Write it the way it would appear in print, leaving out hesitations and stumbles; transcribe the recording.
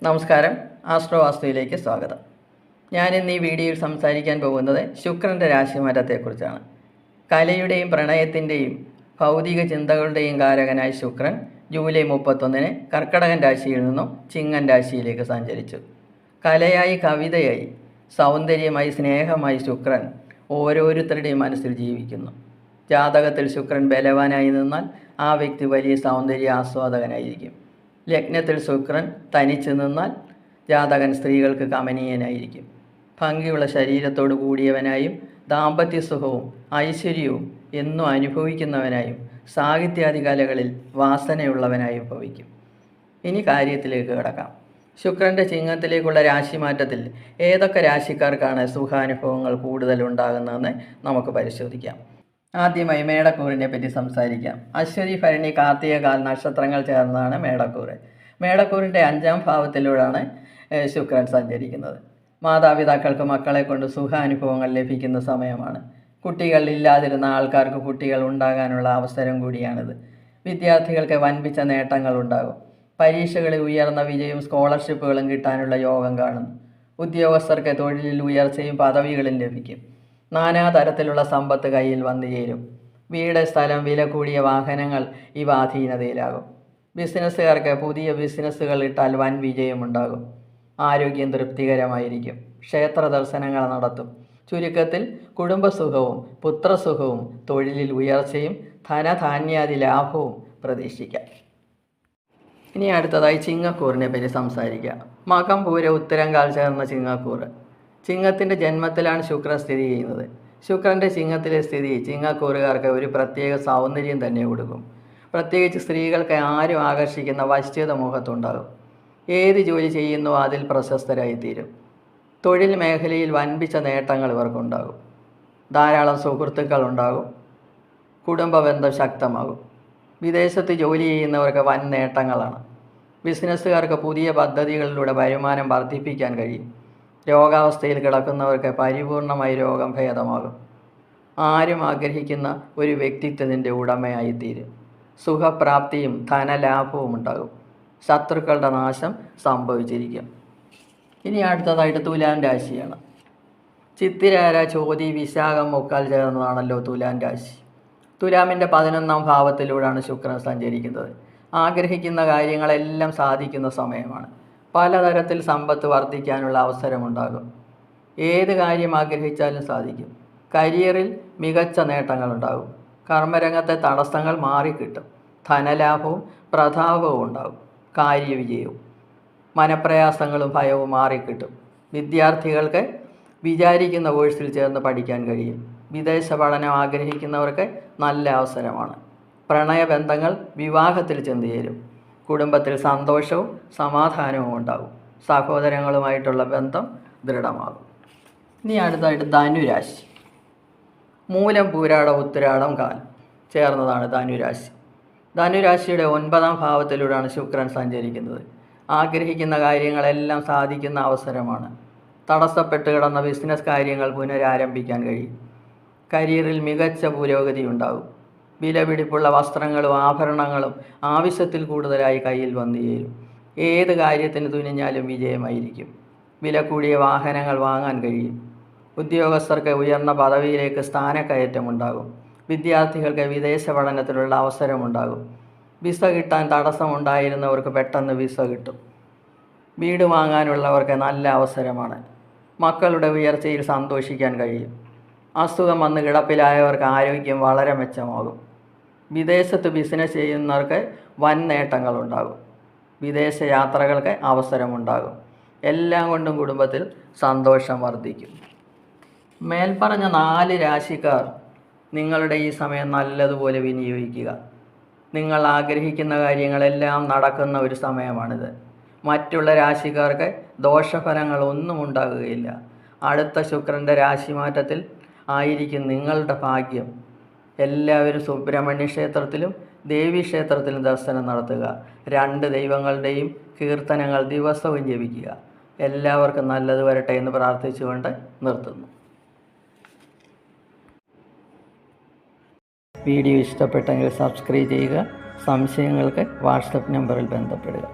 നമസ്കാരം, ആസ്ട്രോ വാസ്തുവിലേക്ക് സ്വാഗതം. ഞാനിന്ന് ഈ വീഡിയോയിൽ സംസാരിക്കാൻ പോകുന്നത് ശുക്രൻ്റെ രാശിമാറ്റത്തെക്കുറിച്ചാണ്. കലയുടെയും പ്രണയത്തിൻ്റെയും ഭൗതിക ചിന്തകളുടെയും കാരകനായ ശുക്രൻ ജൂലൈ 31-ന് കർക്കടകൻ രാശിയിൽ നിന്നും ചിങ്ങൻ രാശിയിലേക്ക് സഞ്ചരിച്ചു. കലയായി, കവിതയായി, സൗന്ദര്യമായി, സ്നേഹമായി ശുക്രൻ ഓരോരുത്തരുടെയും മനസ്സിൽ ജീവിക്കുന്നു. ജാതകത്തിൽ ശുക്രൻ ബലവാനായി നിന്നാൽ ആ വ്യക്തി വലിയ സൗന്ദര്യ ആസ്വാദകനായിരിക്കും. ലഗ്നത്തിൽ ശുക്രൻ തനിച്ച് നിന്നാൽ ജാതകൻ സ്ത്രീകൾക്ക് കമനീയനായിരിക്കും. ഭംഗിയുള്ള ശരീരത്തോടു കൂടിയവനായും ദാമ്പത്യസുഖവും ഐശ്വര്യവും എന്നും അനുഭവിക്കുന്നവനായും സാഹിത്യാദി കലകളിൽ വാസനയുള്ളവനായും ഭവിക്കും. ഇനി കാര്യത്തിലേക്ക് കിടക്കാം. ശുക്രൻ്റെ ചിങ്ങത്തിലേക്കുള്ള രാശിമാറ്റത്തിൽ ഏതൊക്കെ രാശിക്കാർക്കാണ് സുഖാനുഭവങ്ങൾ കൂടുതൽ ഉണ്ടാകുന്നതെന്ന് നമുക്ക് പരിശോധിക്കാം. ആദ്യമായി മേടക്കൂറിനെ പറ്റി സംസാരിക്കാം. അശ്വതി, ഭരണി, കാർത്തിക, കാൽ നക്ഷത്രങ്ങൾ ചേർന്നതാണ് മേടക്കൂറ്. മേടക്കൂറിൻ്റെ 5-ാം ഭാവത്തിലൂടെയാണ് ശുക്രൻ സഞ്ചരിക്കുന്നത്. മാതാപിതാക്കൾക്ക് മക്കളെ കൊണ്ട് സുഖാനുഭവങ്ങൾ ലഭിക്കുന്ന സമയമാണ്. കുട്ടികളില്ലാതിരുന്ന ആൾക്കാർക്ക് കുട്ടികൾ ഉണ്ടാകാനുള്ള അവസരം കൂടിയാണിത്. വിദ്യാർത്ഥികൾക്ക് വൻപിച്ച നേട്ടങ്ങൾ ഉണ്ടാകും. പരീക്ഷകളിൽ ഉയർന്ന വിജയവും സ്കോളർഷിപ്പുകളും കിട്ടാനുള്ള യോഗം കാണുന്നു. ഉദ്യോഗസ്ഥർക്ക് തൊഴിലിൽ ഉയർച്ചയും പദവികളും ലഭിക്കും. നാനാതരത്തിലുള്ള സമ്പത്ത് കയ്യിൽ വന്നു ചേരും. വീട്, സ്ഥലം, വില കൂടിയ വാഹനങ്ങൾ ഇവ അധീനതയിലാകും. ബിസിനസ്സുകാർക്ക് പുതിയ ബിസിനസ്സുകൾ ഇട്ടാൽ വൻ വിജയമുണ്ടാകും. ആരോഗ്യം തൃപ്തികരമായിരിക്കും. ക്ഷേത്ര ദർശനങ്ങൾ നടത്തും. ചുരുക്കത്തിൽ കുടുംബസുഖവും പുത്രസുഖവും തൊഴിലിൽ ഉയർച്ചയും ധനധാന്യാദി ലാഭവും പ്രതീക്ഷിക്കാം. ഇനി അടുത്തതായി ചിങ്ങക്കൂറിനെ പറ്റി സംസാരിക്കാം. മകം, പൂര, ഉത്തരം, കാൽ ചേർന്ന ചിങ്ങക്കൂറ്. ചിങ്ങത്തിൻ്റെ ജന്മത്തിലാണ് ശുക്രൻ സ്ഥിതി ചെയ്യുന്നത്. ശുക്രൻ്റെ ചിങ്ങത്തിലെ സ്ഥിതി ചിങ്ങക്കൂറുകാർക്ക് ഒരു പ്രത്യേക സൗന്ദര്യം തന്നെ കൊടുക്കും. പ്രത്യേകിച്ച് സ്ത്രീകൾക്ക് ആരും ആകർഷിക്കുന്ന വശ്യത മുഖത്തുണ്ടാകും. ഏത് ജോലി ചെയ്യുന്നുവോ അതിൽ പ്രശസ്തരായിത്തീരും. തൊഴിൽ മേഖലയിൽ വൻപിച്ച നേട്ടങ്ങൾ ഇവർക്കുണ്ടാകും. ധാരാളം സുഹൃത്തുക്കൾ ഉണ്ടാകും. കുടുംബ ബന്ധം ശക്തമാകും. വിദേശത്ത് ജോലി ചെയ്യുന്നവർക്ക് വൻ നേട്ടങ്ങളാണ്. ബിസിനസ്സുകാർക്ക് പുതിയ പദ്ധതികളിലൂടെ വരുമാനം വർദ്ധിപ്പിക്കാൻ കഴിയും. രോഗാവസ്ഥയിൽ കിടക്കുന്നവർക്ക് പരിപൂർണമായി രോഗം ഭേദമാകും. ആരും ആഗ്രഹിക്കുന്ന ഒരു വ്യക്തിത്വത്തിൻ്റെ ഉടമയായിത്തീരും. സുഖപ്രാപ്തിയും ധനലാഭവും ഉണ്ടാകും. ശത്രുക്കളുടെ നാശം സംഭവിച്ചിരിക്കും. ഇനി അടുത്തതായിട്ട് തുലാം രാശിയാണ്. ചിത്തിരാര, ചോതി, വിശാഖം, മുക്കാൽ ചേർന്നതാണല്ലോ തുലാം രാശി. തുലാമിൻ്റെ 11-ാം ഭാവത്തിലൂടെയാണ് ശുക്രൻ സഞ്ചരിക്കുന്നത്. ആഗ്രഹിക്കുന്ന കാര്യങ്ങളെല്ലാം സാധിക്കുന്ന സമയമാണ്. പലതരത്തിൽ സമ്പത്ത് വർദ്ധിക്കാനുള്ള അവസരമുണ്ടാകും. ഏത് കാര്യം ആഗ്രഹിച്ചാലും സാധിക്കും. കരിയറിൽ മികച്ച നേട്ടങ്ങളുണ്ടാകും. കർമ്മരംഗത്തെ തടസ്സങ്ങൾ മാറിക്കിട്ടും. ധനലാഭവും പ്രതാപവും ഉണ്ടാകും. കാര്യവിജയവും മനപ്രയാസങ്ങളും ഭയവും മാറിക്കിട്ടും. വിദ്യാർത്ഥികൾക്ക് വിചാരിക്കുന്ന കോഴ്സിൽ ചേർന്ന് പഠിക്കാൻ കഴിയും. വിദേശ പഠനം ആഗ്രഹിക്കുന്നവർക്ക് നല്ല അവസരമാണ്. പ്രണയബന്ധങ്ങൾ വിവാഹത്തിൽ ചെന്ന് ചേരും. കുടുംബത്തിൽ സന്തോഷവും സമാധാനവും ഉണ്ടാകും. സഹോദരങ്ങളുമായിട്ടുള്ള ബന്ധം ദൃഢമാകും. ഇനി അടുത്തായിട്ട് ധനുരാശി. മൂലം, പൂരാടം, ഉത്തരാടം, കാൽ ചേർന്നതാണ് ധനുരാശി. ധനുരാശിയുടെ 9-ാം ഭാവത്തിലൂടെയാണ് ശുക്രൻ സഞ്ചരിക്കുന്നത്. ആഗ്രഹിക്കുന്ന കാര്യങ്ങളെല്ലാം സാധിക്കുന്ന അവസരമാണ്. തടസ്സപ്പെട്ട് കിടന്ന ബിസിനസ് കാര്യങ്ങൾ പുനരാരംഭിക്കാൻ കഴിയും. കരിയറിൽ മികച്ച പുരോഗതി ഉണ്ടാകും. വിലപിടിപ്പുള്ള വസ്ത്രങ്ങളും ആഭരണങ്ങളും ആവശ്യത്തിൽ കൂടുതലായി കയ്യിൽ വന്നു ചേരും. ഏത് കാര്യത്തിന് തുനിഞ്ഞാലും വിജയമായിരിക്കും. വില കൂടിയ വാഹനങ്ങൾ വാങ്ങാൻ കഴിയും. ഉദ്യോഗസ്ഥർക്ക് ഉയർന്ന പദവിയിലേക്ക് സ്ഥാനക്കയറ്റമുണ്ടാകും. വിദ്യാർത്ഥികൾക്ക് വിദേശ പഠനത്തിലുള്ള അവസരമുണ്ടാകും. വിസ കിട്ടാൻ തടസ്സമുണ്ടായിരുന്നവർക്ക് പെട്ടെന്ന് വിസ കിട്ടും. വീട് വാങ്ങാനുള്ളവർക്ക് നല്ല അവസരമാണ്. മക്കളുടെ ഉയർച്ചയിൽ സന്തോഷിക്കാൻ കഴിയും. അസുഖം വന്ന് കിടപ്പിലായവർക്ക് ആരോഗ്യം വളരെ മെച്ചമാകും. വിദേശത്ത് ബിസിനസ് ചെയ്യുന്നവർക്ക് വൻ നേട്ടങ്ങളുണ്ടാകും. വിദേശ യാത്രകൾക്ക് അവസരമുണ്ടാകും. എല്ലാം കൊണ്ടും കുടുംബത്തിൽ സന്തോഷം വർദ്ധിക്കും. മേൽപ്പറഞ്ഞ 4 രാശിക്കാർ നിങ്ങളുടെ ഈ സമയം നല്ലതുപോലെ വിനിയോഗിക്കുക. നിങ്ങൾ ആഗ്രഹിക്കുന്ന കാര്യങ്ങളെല്ലാം നടക്കുന്ന ഒരു സമയമാണിത്. മറ്റുള്ള രാശിക്കാർക്ക് ദോഷഫലങ്ങളൊന്നും ഉണ്ടാകുകയില്ല. അടുത്ത ശുക്രൻ്റെ രാശിമാറ്റത്തിൽ ആയിരിക്കും നിങ്ങളുടെ ഭാഗ്യം. എല്ലാവരും സുബ്രഹ്മണ്യ ക്ഷേത്രത്തിലും ദേവീക്ഷേത്രത്തിലും ദർശനം നടത്തുക. 2 ദൈവങ്ങളുടെയും കീർത്തനങ്ങൾ ദിവസവും ജപിക്കുക. എല്ലാവർക്കും നല്ലത് വരട്ടെ എന്ന് പ്രാർത്ഥിച്ചുകൊണ്ട് നിർത്തുന്നു. വീഡിയോ ഇഷ്ടപ്പെട്ടെങ്കിൽ സബ്സ്ക്രൈബ് ചെയ്യുക. സംശയങ്ങൾക്ക് വാട്സപ്പ് നമ്പറിൽ ബന്ധപ്പെടുക.